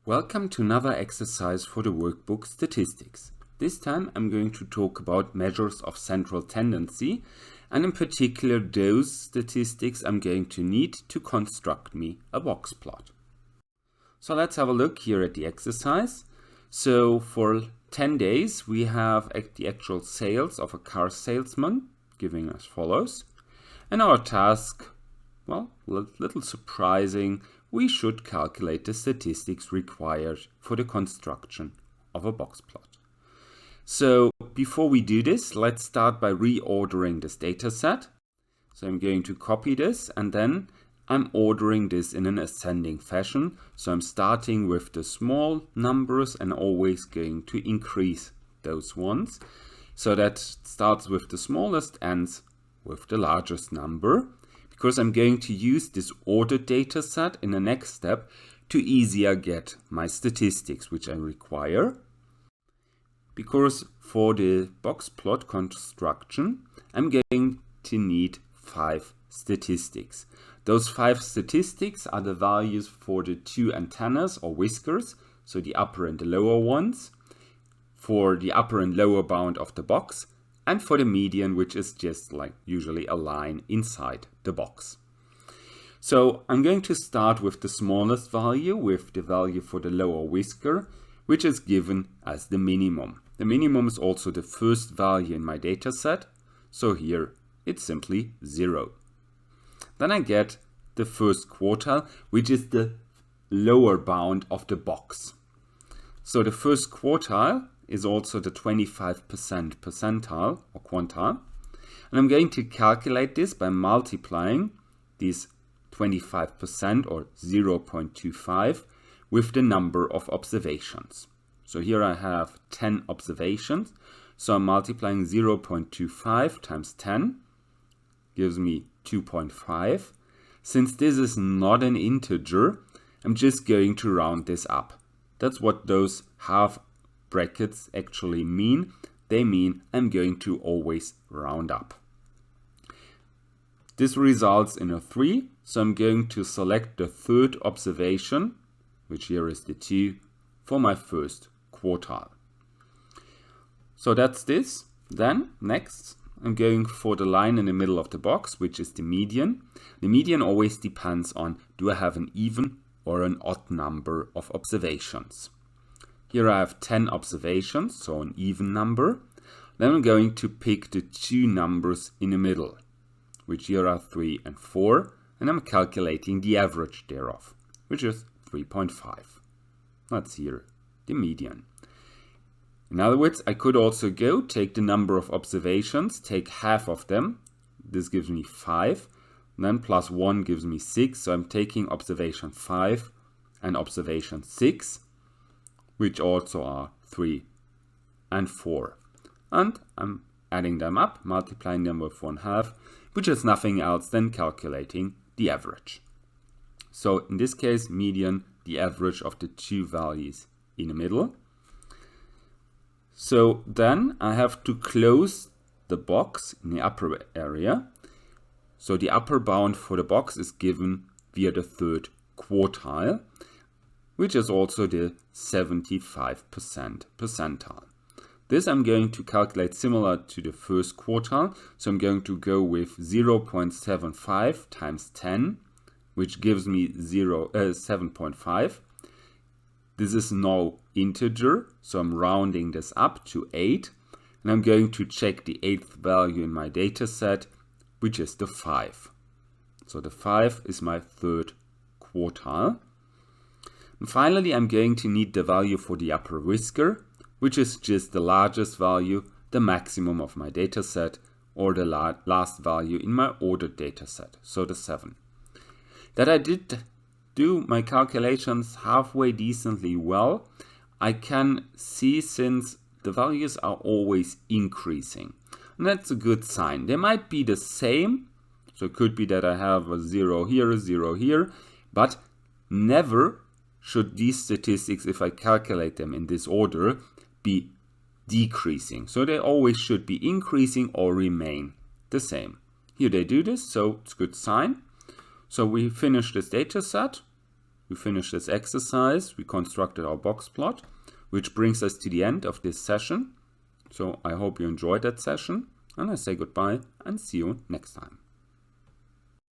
Welcome to another exercise for the workbook Statistics. This time I'm going to talk about measures of central tendency, and in particular those statistics I'm going to need to construct me a box plot. So let's have a look here at the exercise. So for 10 days we have the actual sales of a car salesman, giving as follows. And our task, well, a little surprising, we should calculate the statistics required for the construction of a box plot. So before we do this, let's start by reordering this data set. So I'm going to copy this and then I'm ordering this in an ascending fashion. So I'm starting with the small numbers and always going to increase those ones. So that starts with the smallest, ends with the largest number. Because I'm going to use this ordered data set in the next step to easier get my statistics which I require. Because for the box plot construction, I'm going to need 5 statistics. Those 5 statistics are the values for the 2 antennas or whiskers, so the upper and the lower ones, for the upper and lower bound of the box, and for the median, which is just like usually a line inside the box. So I'm going to start with the smallest value, with the value for the lower whisker, which is given as the minimum. The minimum is also the first value in my data set, so here it's simply 0. Then I get the first quartile, which is the lower bound of the box. So the first quartile is also the 25% percentile or quantile. And I'm going to calculate this by multiplying these 25% or 0.25 with the number of observations. So here I have 10 observations. So I'm multiplying 0.25 times 10 gives me 2.5. Since this is not an integer, I'm just going to round this up. That's what those half brackets actually mean. They mean I'm going to always round up. This results in a 3, so I'm going to select the third observation, which here is the 2, for my first quartile. So that's this. Then next I'm going for the line in the middle of the box, which is the median. The median always depends on, do I have an even or an odd number of observations. Here I have 10 observations, so an even number. Then I'm going to pick the 2 numbers in the middle, which here are 3 and 4, and I'm calculating the average thereof, which is 3.5. That's here the median. In other words, I could also take the number of observations, take half of them. This gives me 5, and then plus 1 gives me 6, so I'm taking observation 5 and observation 6. Which also are 3 and 4. And I'm adding them up, multiplying them with 1/2, which is nothing else than calculating the average. So in this case, median, the average of the 2 values in the middle. So then I have to close the box in the upper area. So the upper bound for the box is given via the third quartile, which is also the 75% percentile. This I'm going to calculate similar to the first quartile. So I'm going to go with 0.75 times 10, which gives me 7.5. This is no integer, so I'm rounding this up to 8. And I'm going to check the 8th value in my data set, which is the 5. So the 5 is my third quartile. And finally, I'm going to need the value for the upper whisker, which is just the largest value, the maximum of my data set, or the last value in my ordered data set, so the 7. That I did do my calculations halfway decently well, I can see since the values are always increasing. And that's a good sign. They might be the same, so it could be that I have a 0 here, a 0 here, but never should these statistics, if I calculate them in this order, be decreasing. So they always should be increasing or remain the same. Here they do this, so it's a good sign. So we finish this data set. we finished this exercise, we constructed our box plot, which brings us to the end of this session. So I hope you enjoyed that session, and I say goodbye and see you next time.